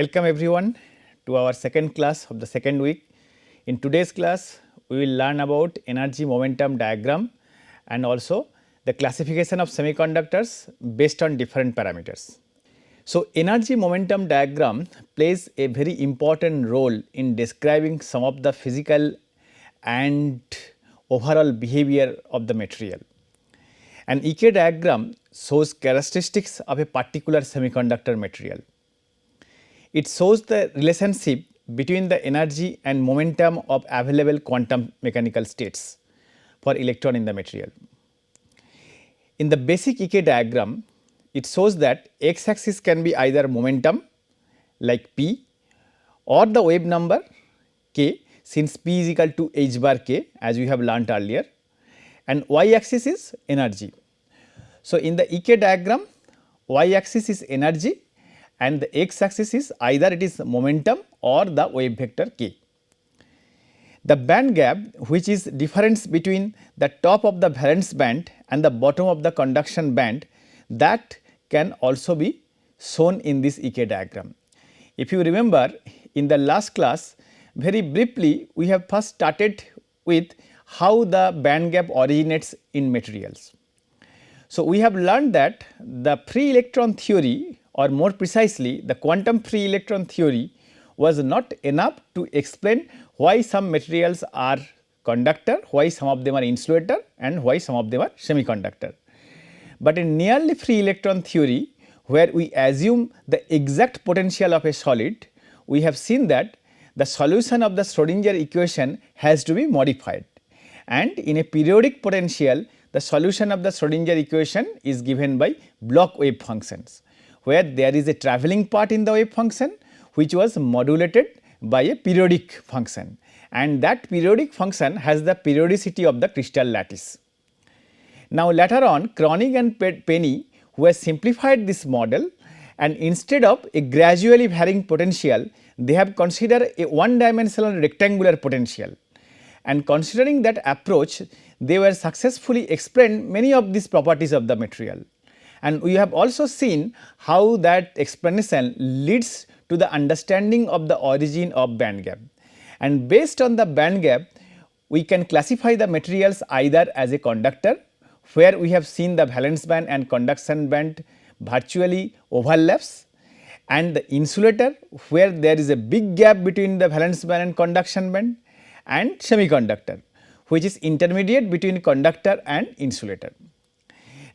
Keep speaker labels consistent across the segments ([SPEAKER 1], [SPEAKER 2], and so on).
[SPEAKER 1] Welcome everyone to our second class of the second week. In today's class, we will learn about energy momentum diagram and also the classification of semiconductors based on different parameters. So, energy momentum diagram plays a very important role in describing some of the physical and overall behavior of the material. An EK diagram shows characteristics of a particular semiconductor material. It shows the relationship between the energy and momentum of available quantum mechanical states for electron in the material. In the basic EK diagram, it shows that x axis can be either momentum like p or the wave number k, since p is equal to h bar k as we have learnt earlier, and y axis is energy. So, in the EK diagram, y axis is energy and the x axis is either it is momentum or the wave vector k. The band gap, which is difference between the top of the valence band and the bottom of the conduction band, that can also be shown in this EK diagram. If you remember, in the last class, very briefly we have first started with how the band gap originates in materials. So, we have learned that the free electron theory, or more precisely the quantum free electron theory, was not enough to explain why some materials are conductor, why some of them are insulator and why some of them are semiconductor. But in nearly free electron theory, where we assume the exact potential of a solid, we have seen that the solution of the Schrodinger equation has to be modified, and in a periodic potential the solution of the Schrodinger equation is given by block wave functions, where there is a travelling part in the wave function which was modulated by a periodic function, and that periodic function has the periodicity of the crystal lattice. Now, later on Kronig and Penny, who has simplified this model, and instead of a gradually varying potential, they have considered a one dimensional rectangular potential, and considering that approach, they were successfully explained many of these properties of the material. And we have also seen how that explanation leads to the understanding of the origin of band gap. And based on the band gap, we can classify the materials either as a conductor, where we have seen the valence band and conduction band virtually overlaps, and the insulator, where there is a big gap between the valence band and conduction band, and semiconductor, which is intermediate between conductor and insulator.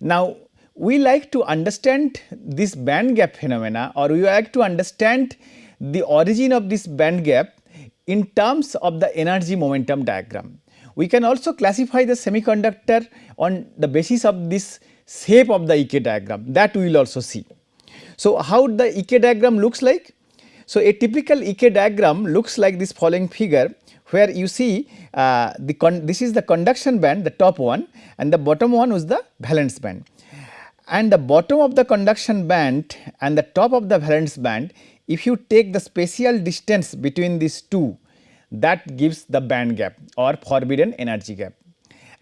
[SPEAKER 1] Now, we like to understand this band gap phenomena, or we like to understand the origin of this band gap in terms of the energy momentum diagram. We can also classify the semiconductor on the basis of this shape of the EK diagram, that we will also see. So, how the EK diagram looks like? So, a typical EK diagram looks like this following figure, where you see this is the conduction band, the top one, and the bottom one is the valence band. And the bottom of the conduction band and the top of the valence band, if you take the spatial distance between these two, that gives the band gap or forbidden energy gap.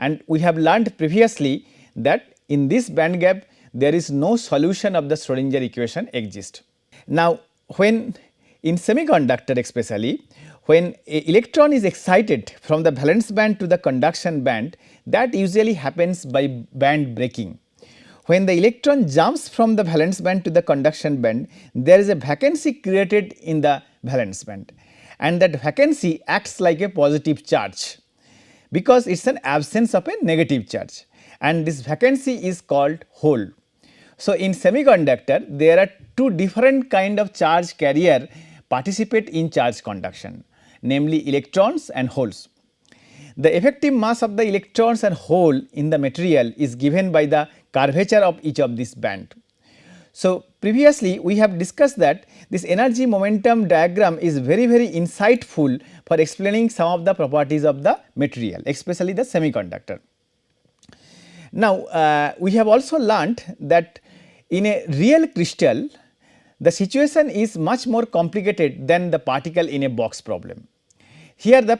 [SPEAKER 1] And we have learned previously that in this band gap there is no solution of the Schrodinger equation exists. Now, when in semiconductor especially, when an electron is excited from the valence band to the conduction band, that usually happens by band breaking. When the electron jumps from the valence band to the conduction band, there is a vacancy created in the valence band, and that vacancy acts like a positive charge, because it is an absence of a negative charge, and this vacancy is called hole. So, in semiconductor there are two different kind of charge carrier participate in charge conduction, namely electrons and holes. The effective mass of the electrons and hole in the material is given by the curvature of each of this band. So, previously we have discussed that this energy momentum diagram is very insightful for explaining some of the properties of the material, especially the semiconductor. Now, we have also learnt that in a real crystal, the situation is much more complicated than the particle in a box problem. Here the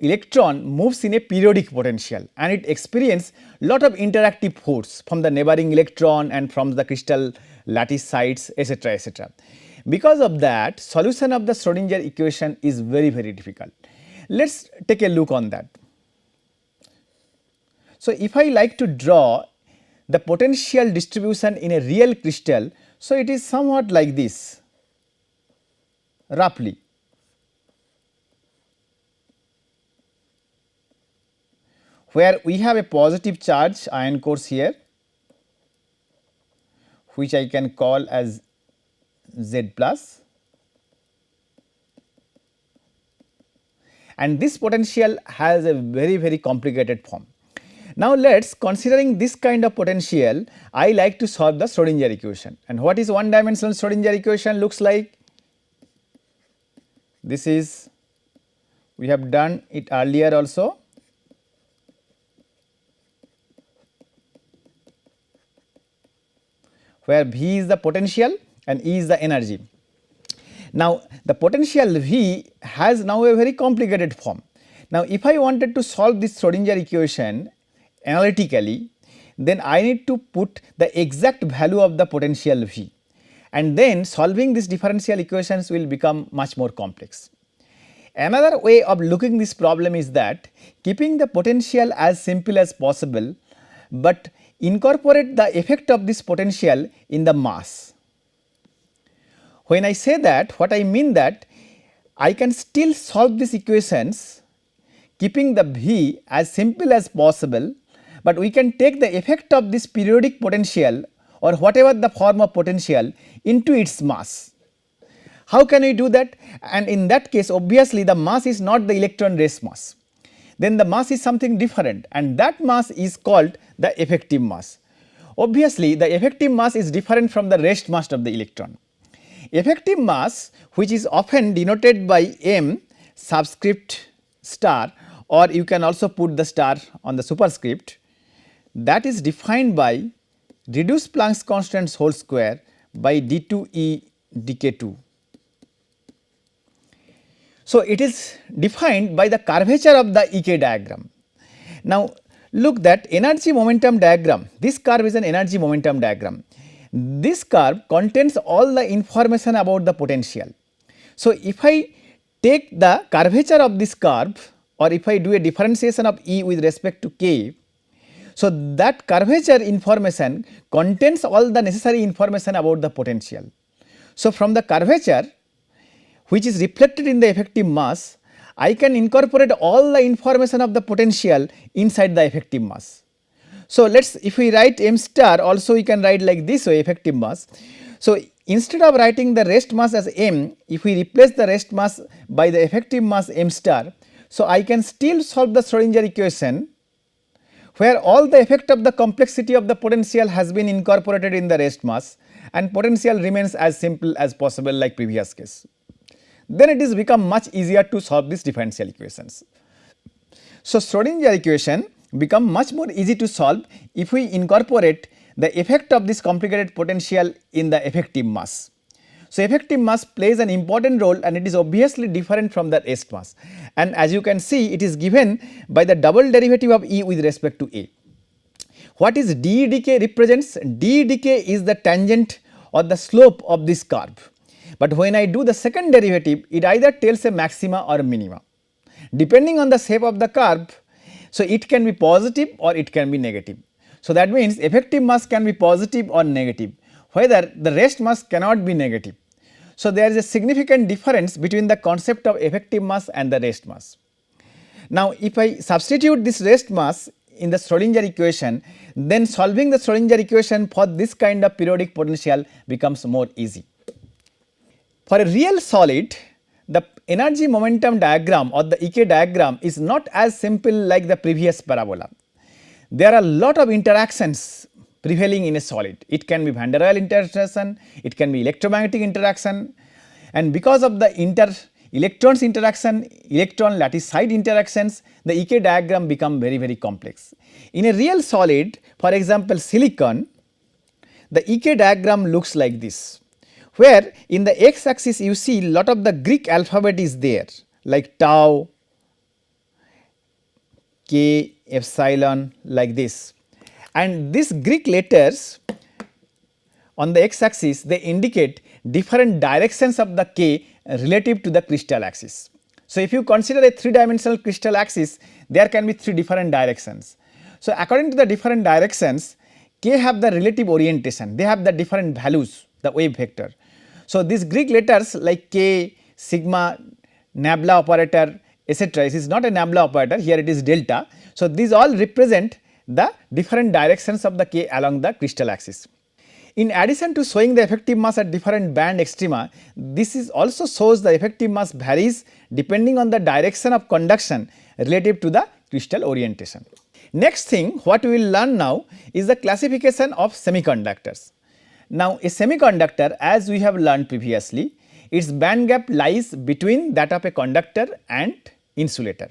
[SPEAKER 1] electron moves in a periodic potential and it experiences lot of interactive force from the neighboring electron and from the crystal lattice sites, etc., etc. Because of that, solution of the Schrodinger equation is very, very difficult. Let us take a look on that. So, if I like to draw the potential distribution in a real crystal, so it is somewhat like this roughly. Where we have a positive charge ion cores here, which I can call as Z plus, and this potential has a very, very complicated form. Now, let us, considering this kind of potential, I like to solve the Schrodinger equation. And what is one dimensional Schrodinger equation looks like? This is, we have done it earlier also. Where V is the potential and E is the energy. Now, the potential V has now a very complicated form. Now, if I wanted to solve this Schrodinger equation analytically, then I need to put the exact value of the potential V, and then solving these differential equations will become much more complex. Another way of looking this problem is that keeping the potential as simple as possible, but incorporate the effect of this potential in the mass. When I say that, what I mean that I can still solve these equations keeping the V as simple as possible, but we can take the effect of this periodic potential or whatever the form of potential into its mass. How can we do that? And in that case, obviously the mass is not the electron rest mass. Then the mass is something different, and that mass is called the effective mass. Obviously, the effective mass is different from the rest mass of the electron. Effective mass, which is often denoted by m subscript star, or you can also put the star on the superscript, that is defined by reduced Planck's constant whole square by d2e dk2. So, it is defined by the curvature of the EK diagram. Now, look that energy momentum diagram, this curve is an energy momentum diagram. This curve contains all the information about the potential. So, if I take the curvature of this curve, or if I do a differentiation of E with respect to K, so that curvature information contains all the necessary information about the potential. So, from the curvature, which is reflected in the effective mass, I can incorporate all the information of the potential inside the effective mass. So, let us, if we write m star, also we can write like this way, effective mass. So, instead of writing the rest mass as m, if we replace the rest mass by the effective mass m star, so I can still solve the Schrodinger equation where all the effect of the complexity of the potential has been incorporated in the rest mass and potential remains as simple as possible like previous case. Then it is become much easier to solve these differential equations. So, Schrodinger equation become much more easy to solve if we incorporate the effect of this complicated potential in the effective mass. So, effective mass plays an important role, and it is obviously different from the rest mass, and as you can see, it is given by the double derivative of E with respect to A. What is d dk represents? D dk is the tangent or the slope of this curve, but when I do the second derivative, it either tells a maxima or a minima depending on the shape of the curve. So, it can be positive or it can be negative. So, that means effective mass can be positive or negative, whether the rest mass cannot be negative. So, there is a significant difference between the concept of effective mass and the rest mass. Now, if I substitute this rest mass in the Schrodinger equation, then solving the Schrodinger equation for this kind of periodic potential becomes more easy. For a real solid, the energy momentum diagram or the EK diagram is not as simple like the previous parabola. There are a lot of interactions prevailing in a solid. It can be van der Waals interaction, it can be electromagnetic interaction, and because of the electrons interaction, electron lattice side interactions, the EK diagram become very, very complex. In a real solid, for example silicon, the EK diagram looks like this, where in the x axis you see lot of the Greek alphabet is there like tau, k, epsilon, like this, and these Greek letters on the x axis they indicate different directions of the K relative to the crystal axis. So, if you consider a 3-dimensional crystal axis, there can be 3 different directions. So, according to the different directions, K have the relative orientation, they have the different values, the wave vector. So, these Greek letters like K, sigma, nabla operator, etc. This is not a nabla operator, here it is delta. So, these all represent the different directions of the K along the crystal axis. In addition to showing the effective mass at different band extrema, this is also shows the effective mass varies depending on the direction of conduction relative to the crystal orientation. Next thing what we will learn now is the classification of semiconductors. Now, a semiconductor, as we have learned previously, its band gap lies between that of a conductor and insulator.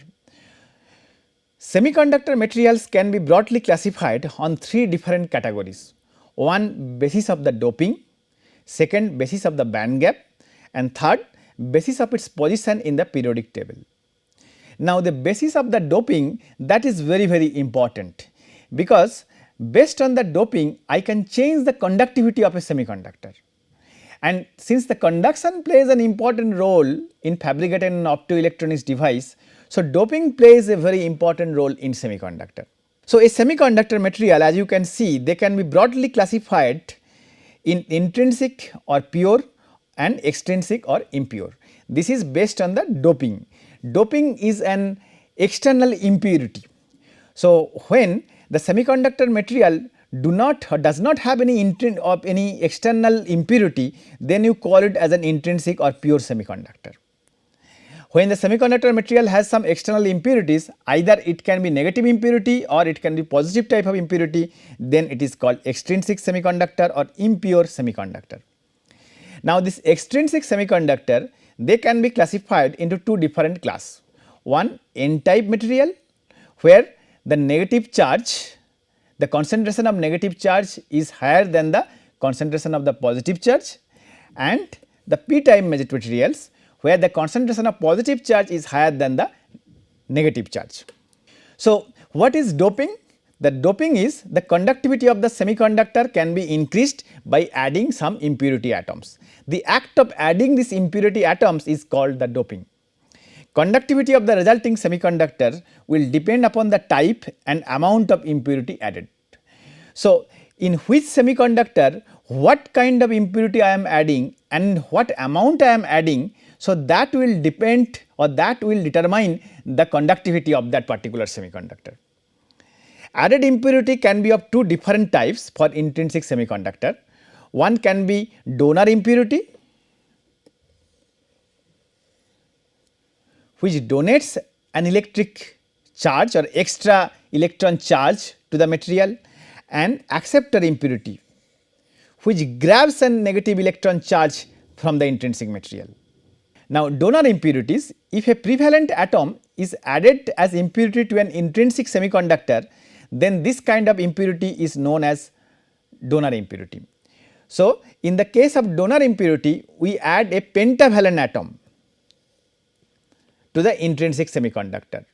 [SPEAKER 1] Semiconductor materials can be broadly classified on 3 different categories. One, basis of the doping, second, basis of the band gap, and third, basis of its position in the periodic table. Now, the basis of the doping, that is very important, because based on the doping I can change the conductivity of a semiconductor, and since the conduction plays an important role in fabricating an optoelectronics device, so doping plays a very important role in semiconductor. So, a semiconductor material, as you can see, they can be broadly classified in intrinsic or pure and extrinsic or impure. This is based on the doping. Doping is an external impurity. So, when the semiconductor material does not have any external impurity, then you call it as an intrinsic or pure semiconductor. When the semiconductor material has some external impurities, either it can be negative impurity or it can be positive type of impurity, then it is called extrinsic semiconductor or impure semiconductor. Now, this extrinsic semiconductor, they can be classified into 2 different classes. One, N-type material, where the negative charge, the concentration of negative charge is higher than the concentration of the positive charge, and the P-type materials, where the concentration of positive charge is higher than the negative charge. So, what is doping? The doping is the conductivity of the semiconductor can be increased by adding some impurity atoms. The act of adding these impurity atoms is called the doping. Conductivity of the resulting semiconductor will depend upon the type and amount of impurity added. So, in which semiconductor what kind of impurity I am adding and what amount I am adding, so that will depend or that will determine the conductivity of that particular semiconductor. Added impurity can be of 2 different types for intrinsic semiconductor. One can be donor impurity, which donates an electric charge or extra electron charge to the material, and acceptor impurity, which grabs a negative electron charge from the intrinsic material. Now, donor impurities, if a prevalent atom is added as impurity to an intrinsic semiconductor, then this kind of impurity is known as donor impurity. So, in the case of donor impurity, we add a pentavalent atom to the intrinsic semiconductor.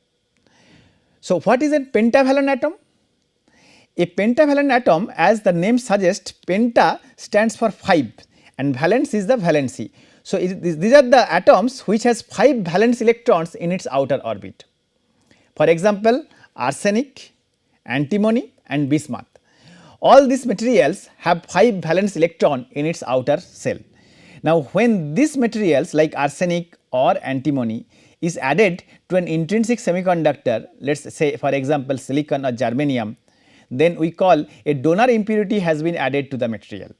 [SPEAKER 1] So, what is a pentavalent atom? A pentavalent atom, as the name suggests, penta stands for 5 and valence is the valency. So, these are the atoms which has 5 valence electrons in its outer orbit. For example, arsenic, antimony and bismuth. All these materials have 5 valence electron in its outer shell. Now, when these materials like arsenic or antimony is added to an intrinsic semiconductor, let us say for example silicon or germanium, then we call a donor impurity has been added to the material.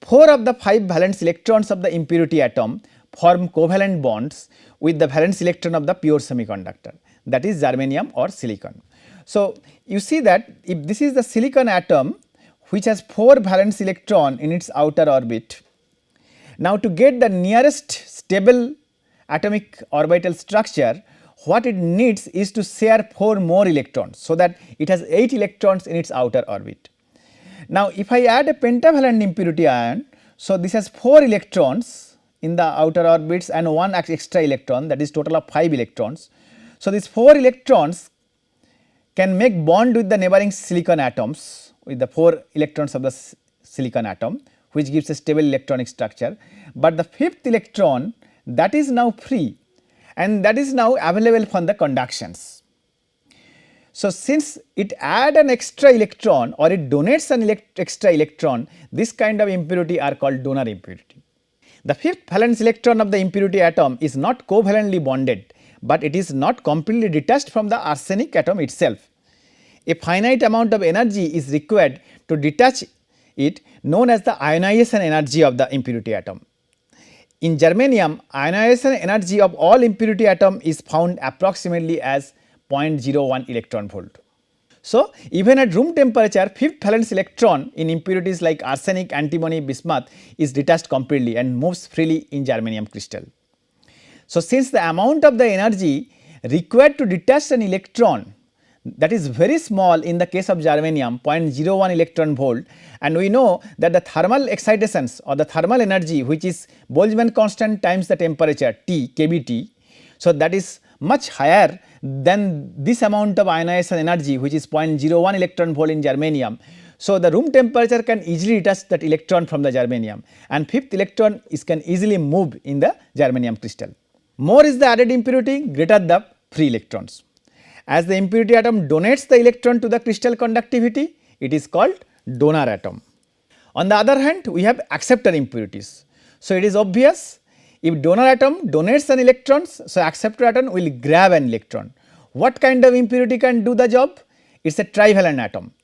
[SPEAKER 1] 4 of the 5 valence electrons of the impurity atom form covalent bonds with the valence electron of the pure semiconductor, that is germanium or silicon. So, you see that if this is the silicon atom which has 4 valence electron in its outer orbit, now to get the nearest stable atomic orbital structure, what it needs is to share 4 more electrons, so that it has 8 electrons in its outer orbit. Now, if I add a pentavalent impurity ion, so this has 4 electrons in the outer orbits and 1 extra electron, that is total of 5 electrons. So, these 4 electrons can make bond with the neighboring silicon atoms with the 4 electrons of the silicon atom, which gives a stable electronic structure, but the fifth electron that is now free and that is now available for the conductions. So, since it add an extra electron or it donates an extra electron, this kind of impurity are called donor impurity. The fifth valence electron of the impurity atom is not covalently bonded, but it is not completely detached from the arsenic atom itself. A finite amount of energy is required to detach it, known as the ionization energy of the impurity atom. In germanium, ionization energy of all impurity atom is found approximately as 0.01 electron volt. So, even at room temperature, fifth valence electron in impurities like arsenic, antimony, bismuth is detached completely and moves freely in germanium crystal. So, since the amount of the energy required to detach an electron that is very small in the case of germanium, 0.01 electron volt, and we know that the thermal excitations or the thermal energy, which is Boltzmann constant times the temperature T kBT. So, that is much higher than this amount of ionization energy, which is 0.01 electron volt in germanium. So, the room temperature can easily detach that electron from the germanium, and fifth electron can easily move in the germanium crystal. More is the added impurity, greater the free electrons. As the impurity atom donates the electron to the crystal conductivity, it is called donor atom. On the other hand, we have acceptor impurities. So, it is obvious, if donor atom donates an electron, so acceptor atom will grab an electron. What kind of impurity can do the job? It is a trivalent atom.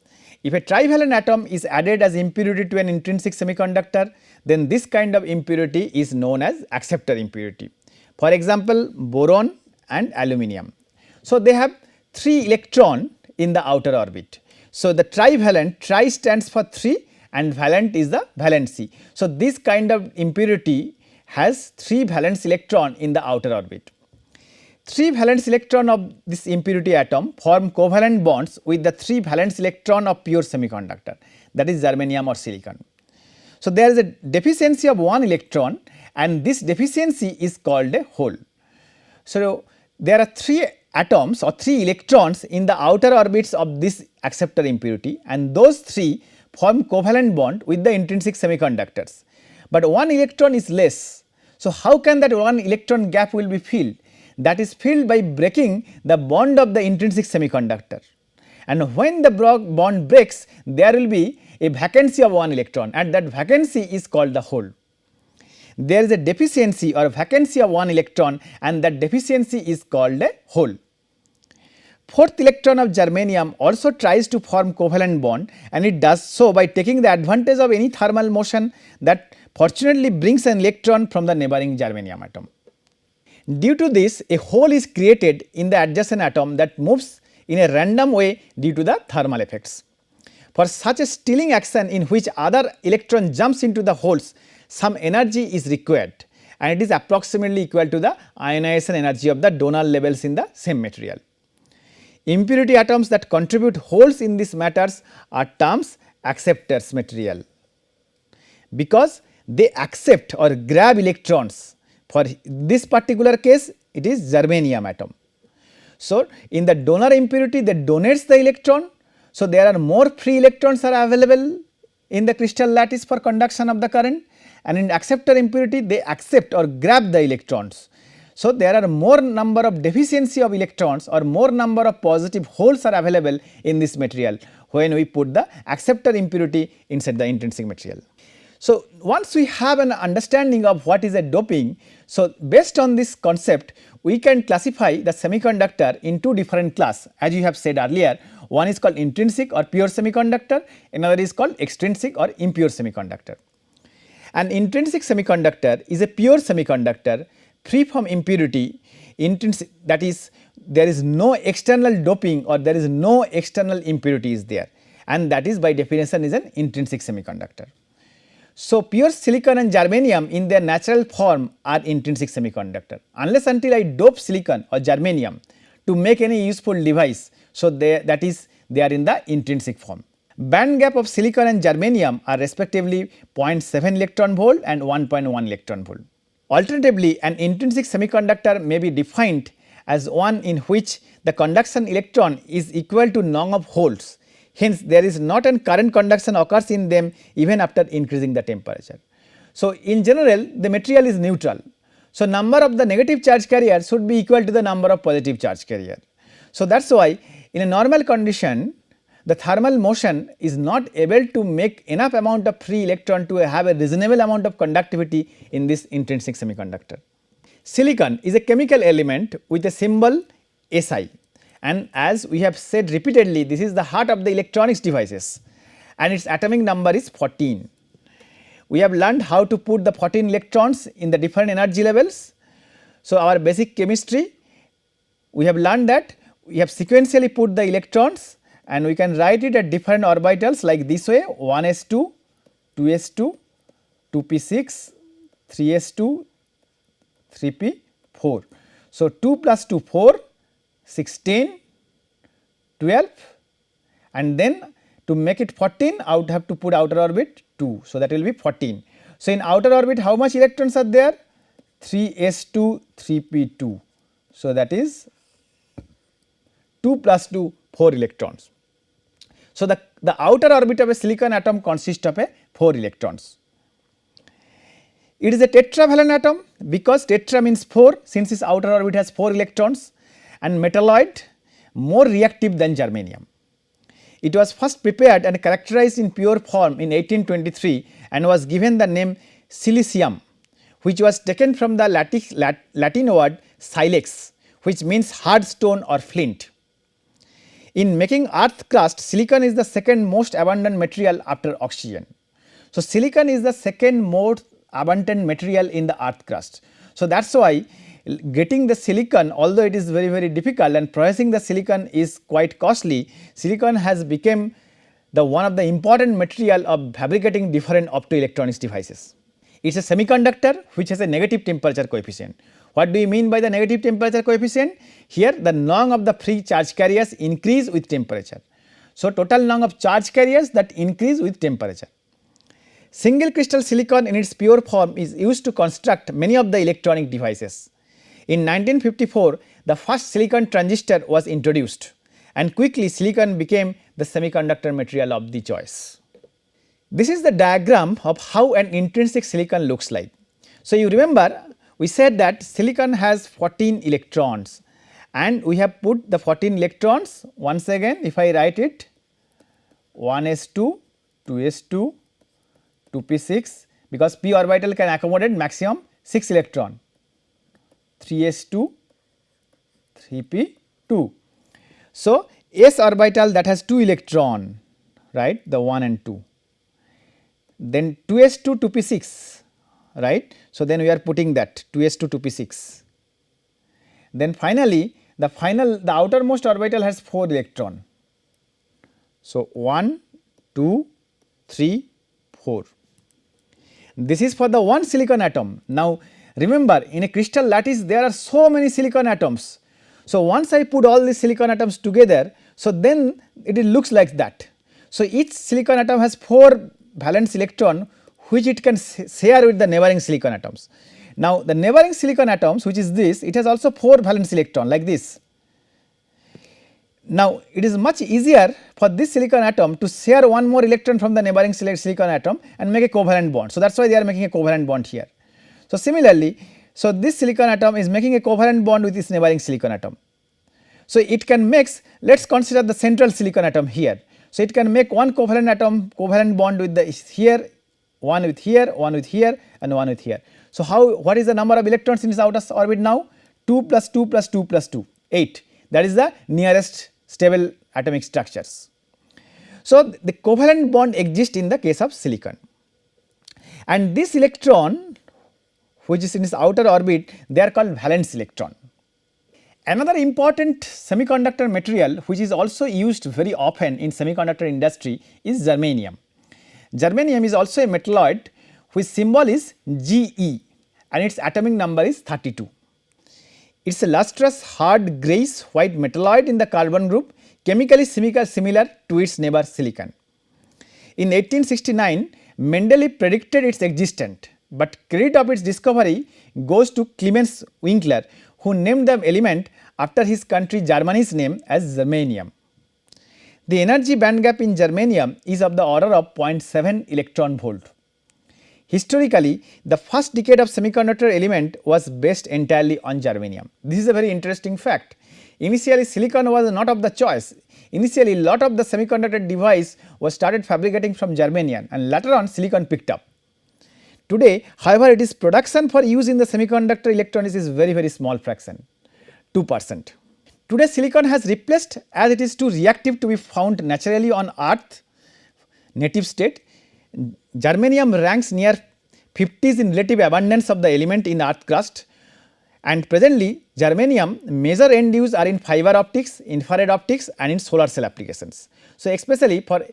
[SPEAKER 1] If a trivalent atom is added as impurity to an intrinsic semiconductor, then this kind of impurity is known as acceptor impurity. For example, boron and aluminum. So, they have 3 electron in the outer orbit. So, the trivalent, tri stands for 3 and valent is the valency. So, this kind of impurity has 3 valence electron in the outer orbit. 3 valence electron of this impurity atom form covalent bonds with the 3 valence electron of pure semiconductor, that is germanium or silicon. So, there is a deficiency of 1 electron and this deficiency is called a hole. So, there are 3 atoms or 3 electrons in the outer orbits of this acceptor impurity, and those 3 form covalent bond with the intrinsic semiconductors, but 1 electron is less. So, how can that 1 electron gap will be filled? That is filled by breaking the bond of the intrinsic semiconductor, and when the bond breaks, there will be a vacancy of 1 electron, and that vacancy is called the hole. There is a deficiency or vacancy of 1 electron, and that deficiency is called a hole. Fourth electron of germanium also tries to form covalent bond, and it does so by taking the advantage of any thermal motion that fortunately brings an electron from the neighboring germanium atom. Due to this, a hole is created in the adjacent atom that moves in a random way due to the thermal effects. For such a stealing action in which other electron jumps into the holes, some energy is required, and it is approximately equal to the ionization energy of the donor levels in the same material. Impurity atoms that contribute holes in these matters are termed acceptors material, because they accept or grab electrons. For this particular case, it is germanium atom. So, in the donor impurity, they donates the electron. So, there are more free electrons are available in the crystal lattice for conduction of the current, and in acceptor impurity they accept or grab the electrons. So, there are more number of deficiency of electrons or more number of positive holes are available in this material when we put the acceptor impurity inside the intrinsic material. So, once we have an understanding of what is a doping, so based on this concept we can classify the semiconductor in 2 different classes, as you have said earlier. One is called intrinsic or pure semiconductor, another is called extrinsic or impure semiconductor. An intrinsic semiconductor is a pure semiconductor free from impurity, intrinsic, that is, there is no external doping or there is no external impurity is there, and that is by definition is an intrinsic semiconductor. So, pure silicon and germanium in their natural form are intrinsic semiconductor. Unless until I dope silicon or germanium to make any useful device, so they are in the intrinsic form. Band gap of silicon and germanium are respectively 0.7 electron volt and 1.1 electron volt. Alternatively, an intrinsic semiconductor may be defined as one in which the conduction electron is equal to number of holes. Hence, there is not a current conduction occurs in them even after increasing the temperature. So, in general the material is neutral. So, number of the negative charge carrier should be equal to the number of positive charge carrier. So, that is why in a normal condition the thermal motion is not able to make enough amount of free electron to have a reasonable amount of conductivity in this intrinsic semiconductor. Silicon is a chemical element with a symbol Si, and as we have said repeatedly, this is the heart of the electronics devices and its atomic number is 14. We have learned how to put the 14 electrons in the different energy levels. So, our basic chemistry, we have learned that we have sequentially put the electrons and we can write it at different orbitals like this way: 1s2, 2s2, 2p6, 3s2, 3p4. So, 2 plus 2 4, 16, 12, and then to make it 14 I would have to put outer orbit 2. So, that will be 14. So, in outer orbit how much electrons are there? 3s2, 3p2. So, that is 2 plus 2, 4 electrons. So, the outer orbit of a silicon atom consists of 4 electrons. It is a tetravalent atom because tetra means 4, since its outer orbit has 4 electrons, and metalloid, more reactive than germanium. It was first prepared and characterized in pure form in 1823 and was given the name silicium, which was taken from the Latin word silex, which means hard stone or flint. In making earth crust, silicon is the second most abundant material after oxygen. So, silicon is the second most abundant material in the earth crust. So, that is why getting the silicon, although it is very difficult and processing the silicon is quite costly, silicon has become the one of the important material of fabricating different optoelectronics devices. It is a semiconductor which has a negative temperature coefficient. What do you mean by the negative temperature coefficient? Here the number of the free charge carriers increase with temperature. So, total number of charge carriers that increase with temperature. Single crystal silicon in its pure form is used to construct many of the electronic devices. In 1954, the first silicon transistor was introduced and quickly silicon became the semiconductor material of the choice. This is the diagram of how an intrinsic silicon looks like. So, you remember we said that silicon has 14 electrons and we have put the 14 electrons once again. If I write it 1s2, 2s2, 2p6, because p orbital can accommodate maximum 6 electron, 3s2, 3p2. So, s orbital that has 2 electron, right, the 1 and 2, then 2s2, 2p6, right. So, then we are putting that 2s2, 2p6. Then finally, the outermost orbital has 4 electron. So, 1, 2, 3, 4. This is for the one silicon atom. Now, remember in a crystal lattice there are so many silicon atoms. So, once I put all these silicon atoms together, so then it looks like that. So, each silicon atom has 4 valence electron which it can share with the neighboring silicon atoms. Now, the neighboring silicon atoms, which is this, it has also 4 valence electron like this. Now, it is much easier for this silicon atom to share one more electron from the neighboring silicon atom and make a covalent bond. So, that is why they are making a covalent bond here. So, similarly, so this silicon atom is making a covalent bond with this neighboring silicon atom. So, it can mix, let us consider the central silicon atom here. So, it can make one covalent bond with the here, one with here, one with here and one with here. So, what is the number of electrons in its outer orbit now? 2 plus 2 plus 2 plus 2, 8. That is the nearest stable atomic structures. So, the covalent bond exists in the case of silicon, and this electron which is in its outer orbit, they are called valence electron. Another important semiconductor material which is also used very often in semiconductor industry is germanium. Germanium is also a metalloid whose symbol is Ge and its atomic number is 32. It is a lustrous hard greyish white metalloid in the carbon group, chemically similar to its neighbor silicon. In 1869, Mendeleev predicted its existence, but credit of its discovery goes to Clemens Winkler, who named the element after his country Germany's name as germanium. The energy band gap in germanium is of the order of 0.7 electron volt. Historically, the first decade of semiconductor element was based entirely on germanium. This is a very interesting fact. Initially, silicon was not of the choice. Initially, lot of the semiconductor device was started fabricating from germanium, and later on silicon picked up. Today, however, it is production for use in the semiconductor electronics is very small fraction, 2%. Today, silicon has replaced, as it is too reactive to be found naturally on earth native state. Germanium ranks near 50s in relative abundance of the element in earth crust, and presently germanium major end use are in fiber optics, infrared optics and in solar cell applications. So, especially for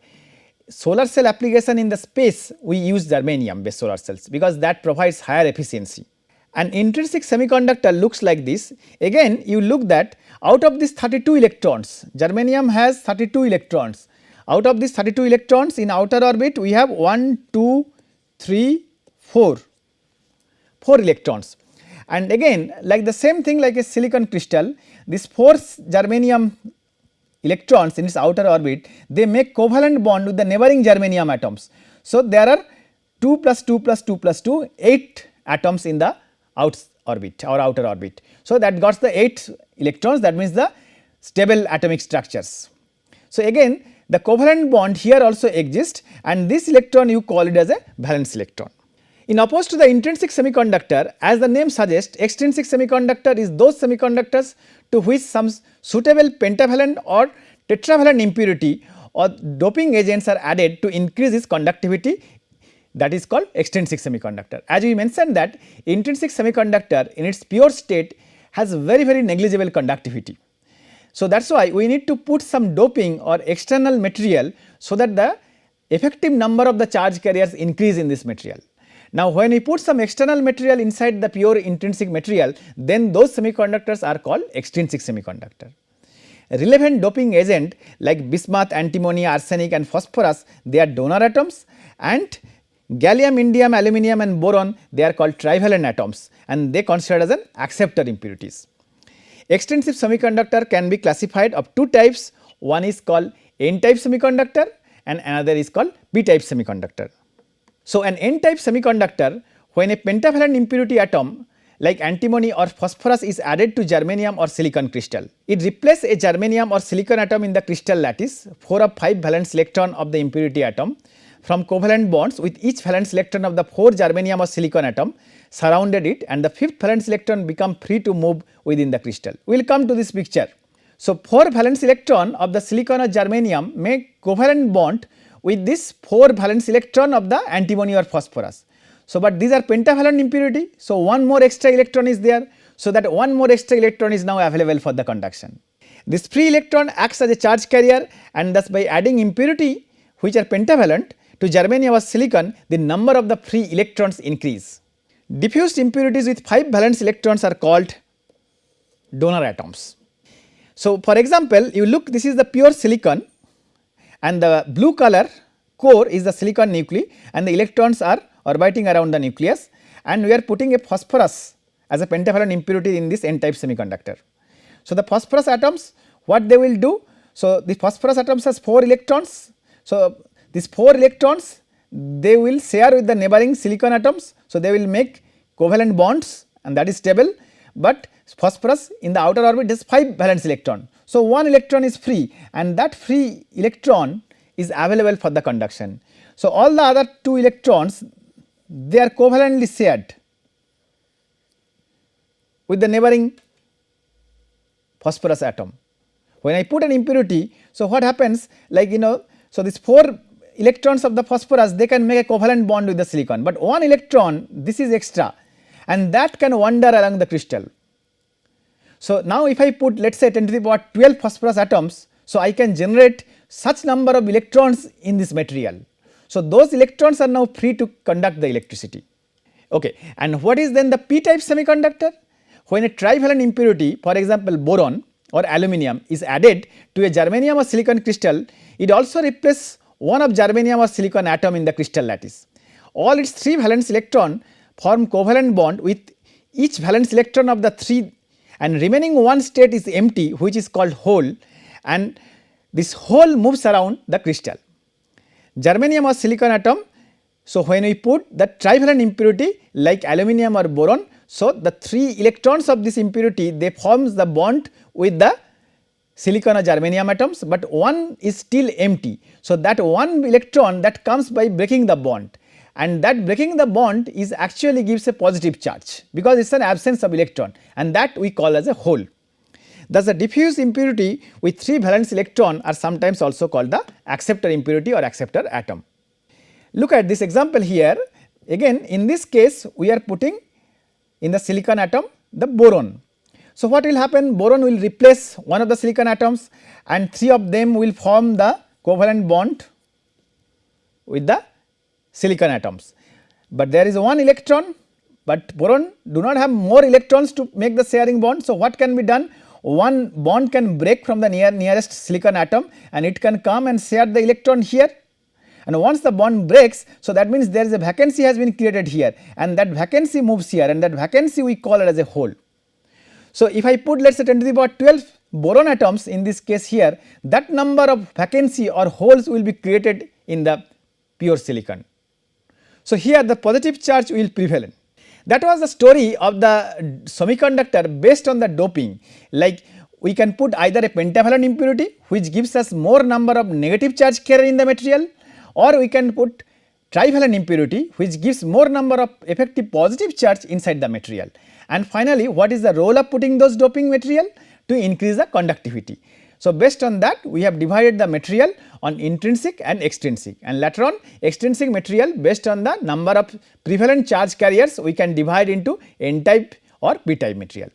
[SPEAKER 1] solar cell application in the space, we use germanium based solar cells because that provides higher efficiency. An intrinsic semiconductor looks like this. Again, you look that out of these 32 electrons, germanium has 32 electrons. Out of these 32 electrons in outer orbit, we have 1, 2, 3, 4 electrons. And again, like the same thing like a silicon crystal, these 4 germanium electrons in its outer orbit, they make covalent bond with the neighboring germanium atoms. So, there are 2 plus 2 plus 2 plus 2, 8 atoms in the outer orbit. So, that got the 8 electrons, that means the stable atomic structures. So, again the covalent bond here also exists, and this electron you call it as a valence electron. In opposed to the intrinsic semiconductor, as the name suggests, extrinsic semiconductor is those semiconductors to which some suitable pentavalent or tetravalent impurity or doping agents are added to increase its conductivity, that is called extrinsic semiconductor. As we mentioned that intrinsic semiconductor in its pure state has very negligible conductivity. So, that is why we need to put some doping or external material so that the effective number of the charge carriers increase in this material. Now, when we put some external material inside the pure intrinsic material, then those semiconductors are called extrinsic semiconductor. Relevant doping agent like bismuth, antimony, arsenic and phosphorus, they are donor atoms, and gallium, indium, aluminum and boron, they are called trivalent atoms, and they considered as an acceptor impurities. Extrinsic semiconductor can be classified of 2 types, one is called N-type semiconductor and another is called P-type semiconductor. So, an N-type semiconductor, when a pentavalent impurity atom like antimony or phosphorus is added to germanium or silicon crystal, it replaces a germanium or silicon atom in the crystal lattice, 4 of 5 valence electron of the impurity atom from covalent bonds with each valence electron of the 4 germanium or silicon atom surrounded it, and the 5th valence electron become free to move within the crystal. We will come to this picture. So, 4 valence electron of the silicon or germanium make covalent bond with this 4 valence electron of the antimony or phosphorus. So, but these are pentavalent impurity. So, one more extra electron is there. So, that one more extra electron is now available for the conduction. This free electron acts as a charge carrier, and thus by adding impurity which are pentavalent to germanium or silicon, the number of the free electrons increase. Diffused impurities with 5 valence electrons are called donor atoms. So, for example, you look, this is the pure silicon and the blue color core is the silicon nuclei and the electrons are orbiting around the nucleus, and we are putting a phosphorus as a pentavalent impurity in this N-type semiconductor. So, the phosphorus atoms, what they will do? So, the phosphorus atoms has 4 electrons. So, these 4 electrons, they will share with the neighboring silicon atoms. So, they will make covalent bonds, and that is stable, but phosphorus in the outer orbit has 5 valence electron. So, 1 electron is free, and that free electron is available for the conduction. So, all the other 2 electrons, they are covalently shared with the neighboring phosphorus atom. When I put an impurity, so what happens, like so these 4 electrons of the phosphorus, they can make a covalent bond with the silicon, but 1 electron, this is extra, and that can wander along the crystal. So, now if I put, let us say 10 to the power 12 phosphorus atoms, so I can generate such number of electrons in this material. So, those electrons are now free to conduct the electricity. Okay. And what is then the p-type semiconductor? When a trivalent impurity, for example boron or aluminum, is added to a germanium or silicon crystal, it also replaces one of germanium or silicon atom in the crystal lattice. All its 3 valence electron form covalent bond with each valence electron of the 3, and remaining one state is empty, which is called hole, and this hole moves around the crystal. Germanium or silicon atom, so when we put the trivalent impurity like aluminum or boron, so the 3 electrons of this impurity, they forms the bond with the silicon or germanium atoms, but one is still empty. So, that one electron that comes by breaking the bond, and that breaking the bond is actually gives a positive charge, because it is an absence of electron, and that we call as a hole. Thus, the diffuse impurity with 3 valence electron are sometimes also called the acceptor impurity or acceptor atom. Look at this example here. Again, in this case we are putting in the silicon atom the boron. So, what will happen? Boron will replace one of the silicon atoms and 3 of them will form the covalent bond with the silicon atoms. But there is one electron, but boron do not have more electrons to make the sharing bond. So, what can be done? One bond can break from the nearest silicon atom and it can come and share the electron here. And once the bond breaks, so that means there is a vacancy has been created here, and that vacancy moves here, and that vacancy we call it as a hole. So, if I put let us say 10 to the power 12 boron atoms in this case here, that number of vacancy or holes will be created in the pure silicon. So, here the positive charge will prevail. That was the story of the semiconductor based on the doping. Like we can put either a pentavalent impurity which gives us more number of negative charge carrier in the material, or we can put trivalent impurity which gives more number of effective positive charge inside the material. And finally, what is the role of putting those doping material? To increase the conductivity. So, based on that we have divided the material on intrinsic and extrinsic, and later on extrinsic material based on the number of prevalent charge carriers we can divide into n type or p type material.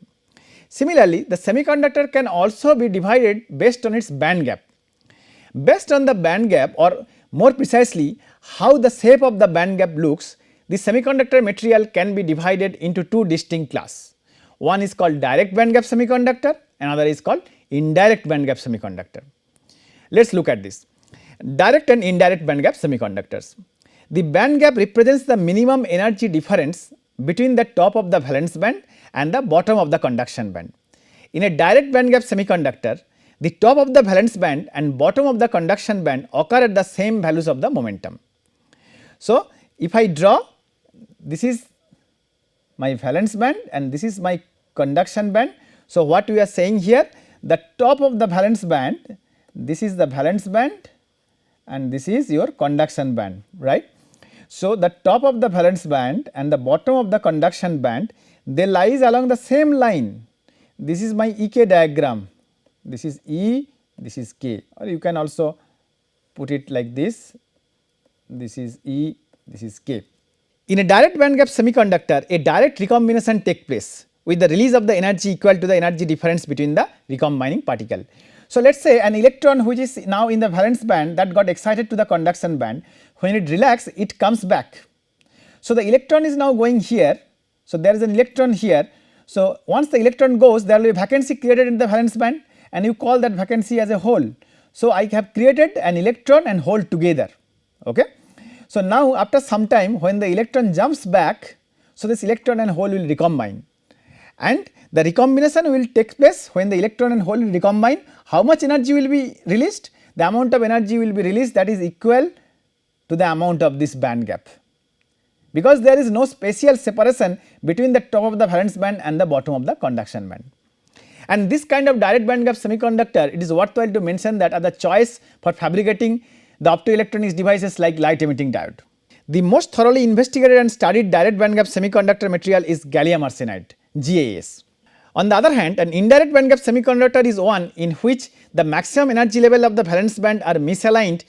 [SPEAKER 1] Similarly, the semiconductor can also be divided based on its band gap. Based on the band gap, or more precisely how the shape of the band gap looks, the semiconductor material can be divided into 2 distinct classes. One is called direct band gap semiconductor, another is called indirect band gap semiconductor. Let us look at this. Direct and indirect band gap semiconductors. The band gap represents the minimum energy difference between the top of the valence band and the bottom of the conduction band. In a direct band gap semiconductor, the top of the valence band and bottom of the conduction band occur at the same values of the momentum. So, if I draw, this is my valence band and this is my conduction band. So, what we are saying here, the top of the valence band, this is the valence band and this is your conduction band, right. So, the top of the valence band and the bottom of the conduction band, they lies along the same line. This is my EK diagram, this is E, this is K, or you can also put it like this is E, this is K. In a direct band gap semiconductor, a direct recombination takes place with the release of the energy equal to the energy difference between the recombining particle. So, let us say an electron which is now in the valence band that got excited to the conduction band, when it relaxes it comes back. So, the electron is now going here. So, there is an electron here. So, once the electron goes, there will be a vacancy created in the valence band and you call that vacancy as a hole. So, I have created an electron and hole together. Okay. So, now after some time when the electron jumps back, so this electron and hole will recombine, and the recombination will take place when the electron and hole will recombine. How much energy will be released? The amount of energy will be released that is equal to the amount of this band gap, because there is no spatial separation between the top of the valence band and the bottom of the conduction band. And this kind of direct band gap semiconductor, it is worthwhile to mention that are the choice for fabricating the optoelectronics devices like light emitting diode. The most thoroughly investigated and studied direct band gap semiconductor material is gallium arsenide, GaAs. On the other hand, an indirect band gap semiconductor is one in which the maximum energy level of the valence band are misaligned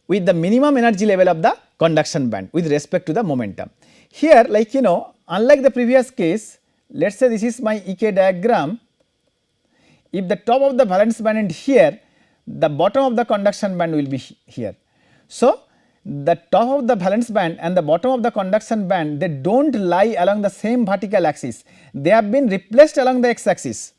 [SPEAKER 1] with the minimum energy level of the conduction band with respect to the momentum. Here, like unlike the previous case, let us say this is my EK diagram. If the top of the valence band is here, the bottom of the conduction band will be here. So, the top of the valence band and the bottom of the conduction band, they do not lie along the same vertical axis, they have been replaced along the x axis.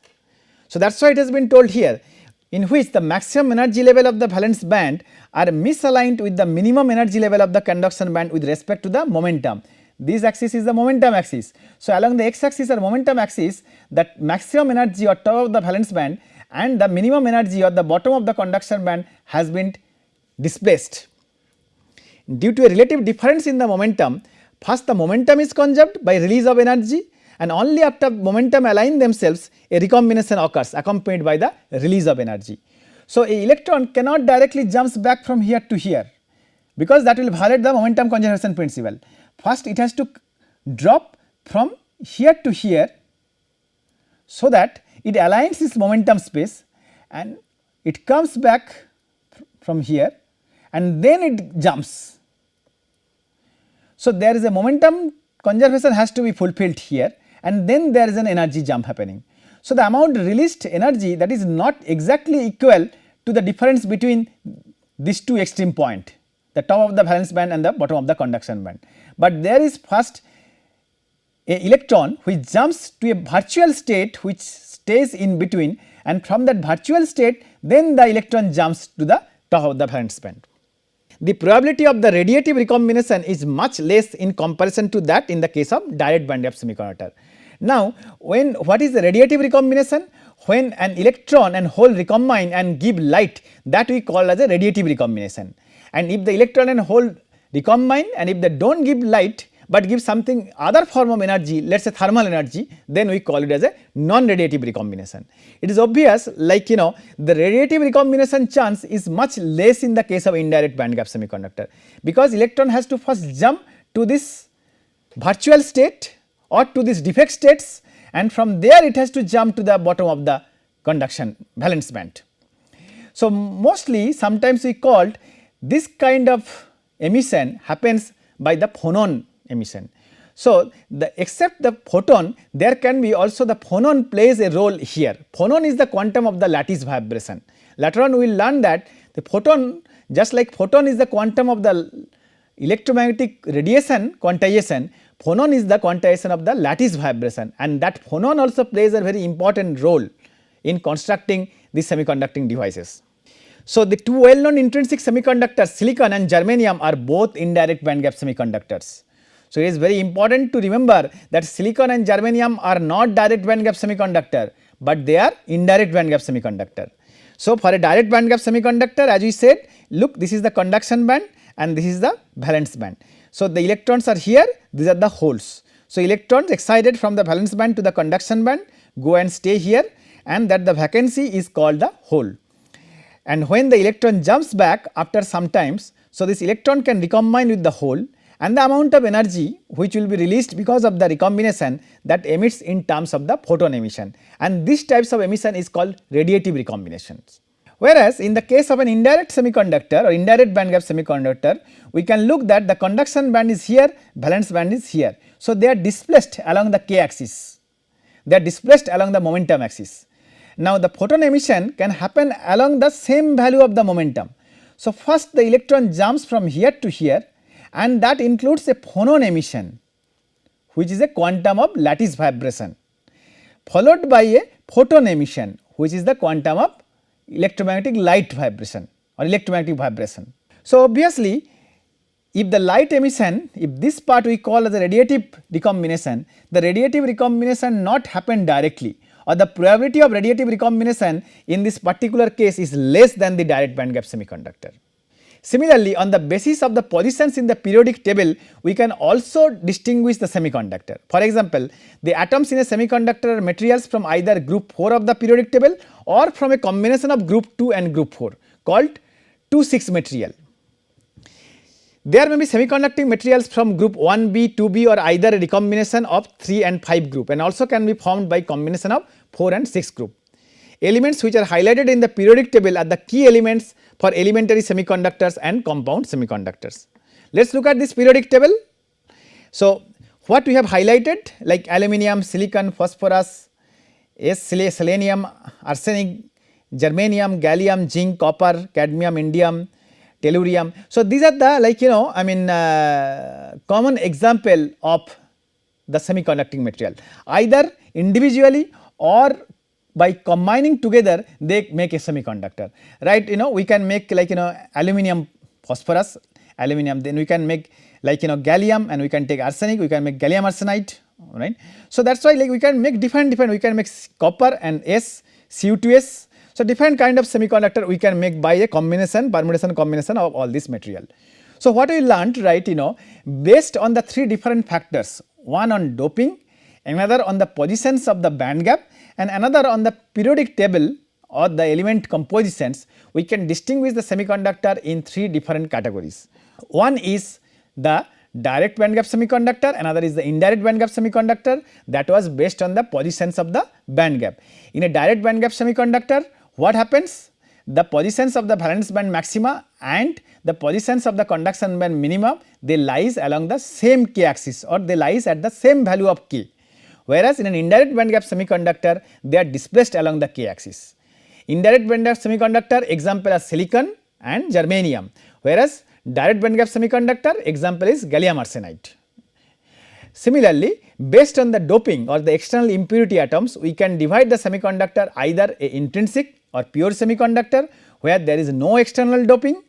[SPEAKER 1] So, that is why it has been told here, in which the maximum energy level of the valence band are misaligned with the minimum energy level of the conduction band with respect to the momentum. This axis is the momentum axis. So, along the x axis or momentum axis, that maximum energy or top of the valence band and the minimum energy or the bottom of the conduction band has been displaced. Due to a relative difference in the momentum, first the momentum is conserved by release of energy, and only after momentum align themselves a recombination occurs accompanied by the release of energy. So, a electron cannot directly jumps back from here to here, because that will violate the momentum conservation principle. First it has to drop from here to here, so that it aligns its momentum space and it comes back from here and then it jumps. So, there is a momentum conservation has to be fulfilled here, and then there is an energy jump happening. So, the amount released energy, that is not exactly equal to the difference between these two extreme point, the top of the valence band and the bottom of the conduction band. But there is first a electron which jumps to a virtual state which stays in between, and from that virtual state then the electron jumps to the top of the valence band. The probability of the radiative recombination is much less in comparison to that in the case of direct band gap semiconductor. Now, what is the radiative recombination? When an electron and hole recombine and give light, that we call as a radiative recombination. And if the electron and hole recombine and if they do not give light, but give something other form of energy, let us say thermal energy, then we call it as a non-radiative recombination. It is obvious, like the radiative recombination chance is much less in the case of indirect band gap semiconductor, because electron has to first jump to this virtual state or to this defect states, and from there it has to jump to the bottom of the conduction valence band. So, mostly sometimes we called this kind of emission happens by the phonon emission. So, except the photon, there can be also the phonon plays a role here. Phonon is the quantum of the lattice vibration. Later on we will learn that the photon, just like photon is the quantum of the electromagnetic radiation quantization, phonon is the quantization of the lattice vibration, and that phonon also plays a very important role in constructing these semiconducting devices. So, the two well known intrinsic semiconductors silicon and germanium are both indirect band gap semiconductors. So, it is very important to remember that silicon and germanium are not direct band gap semiconductor, but they are indirect band gap semiconductor. So, for a direct band gap semiconductor, as we said, look, this is the conduction band and this is the valence band. So, the electrons are here, these are the holes. So, electrons excited from the valence band to the conduction band go and stay here, and that the vacancy is called the hole. And when the electron jumps back after some times, so this electron can recombine with the hole, and the amount of energy which will be released because of the recombination, that emits in terms of the photon emission, and these types of emission is called radiative recombinations. Whereas, in the case of an indirect semiconductor or indirect band gap semiconductor, we can look that the conduction band is here, valence band is here. So, they are displaced along the k axis, they are displaced along the momentum axis. Now, the photon emission can happen along the same value of the momentum. So, first the electron jumps from here to here, and that includes a phonon emission, which is a quantum of lattice vibration, followed by a photon emission, which is the quantum of electromagnetic light vibration or electromagnetic vibration. So, obviously, if the light emission, if this part we call as a radiative recombination, the radiative recombination not happen directly, or the probability of radiative recombination in this particular case is less than the direct band gap semiconductor. Similarly, on the basis of the positions in the periodic table, we can also distinguish the semiconductor. For example, the atoms in a semiconductor are materials from either group 4 of the periodic table or from a combination of group 2 and group 4 called 2,6 material. There may be semiconducting materials from group 1b, 2b or either a recombination of 3 and 5 group, and also can be formed by combination of 4 and 6 group. Elements which are highlighted in the periodic table are the key elements for elementary semiconductors and compound semiconductors. Let us look at this periodic table. So, what we have highlighted like aluminum, silicon, phosphorus, selenium, arsenic, germanium, gallium, zinc, copper, cadmium, indium, tellurium. So, these are the common example of the semiconducting material, either individually or by combining together they make a semiconductor, right. We can make aluminum phosphorus, aluminum, then we can make gallium, and we can take arsenic, we can make gallium arsenide, right. So, that is why we can make different, we can make copper and S, Cu2S. So, different kind of semiconductor we can make by a permutation combination of all this material. So, what we learned, right, based on the 3 different factors, one on doping, another on the positions of the band gap and another on the periodic table or the element compositions, we can distinguish the semiconductor in 3 different categories. One is the direct band gap semiconductor, another is the indirect band gap semiconductor, that was based on the positions of the band gap. In a direct band gap semiconductor, what happens? The positions of the valence band maxima and the positions of the conduction band minima, they lies along the same k axis or they lies at the same value of k, whereas in an indirect band gap semiconductor, they are displaced along the k axis. Indirect band gap semiconductor example are silicon and germanium, whereas direct band gap semiconductor example is gallium arsenide. Similarly, based on the doping or the external impurity atoms, we can divide the semiconductor either a intrinsic or pure semiconductor where there is no external doping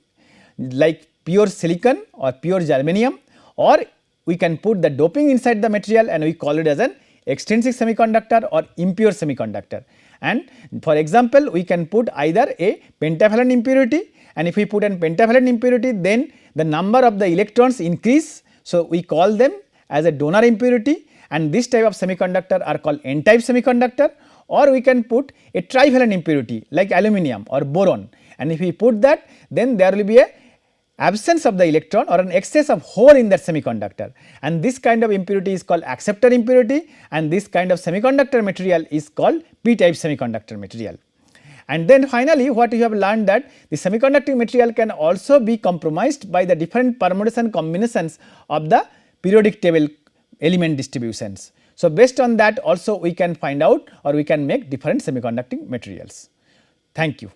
[SPEAKER 1] like pure silicon or pure germanium, or we can put the doping inside the material and we call it as an extrinsic semiconductor or impure semiconductor. And for example, we can put either a pentavalent impurity, and if we put an pentavalent impurity, then the number of the electrons increase. So, we call them as a donor impurity, and this type of semiconductor are called n-type semiconductor, or we can put a trivalent impurity like aluminum or boron, and if we put that, then there will be a absence of the electron or an excess of hole in that semiconductor, and this kind of impurity is called acceptor impurity, and this kind of semiconductor material is called p-type semiconductor material. And then finally, what we have learned that the semiconducting material can also be compromised by the different permutation combinations of the periodic table element distributions. So, based on that also we can find out or we can make different semiconducting materials. Thank you.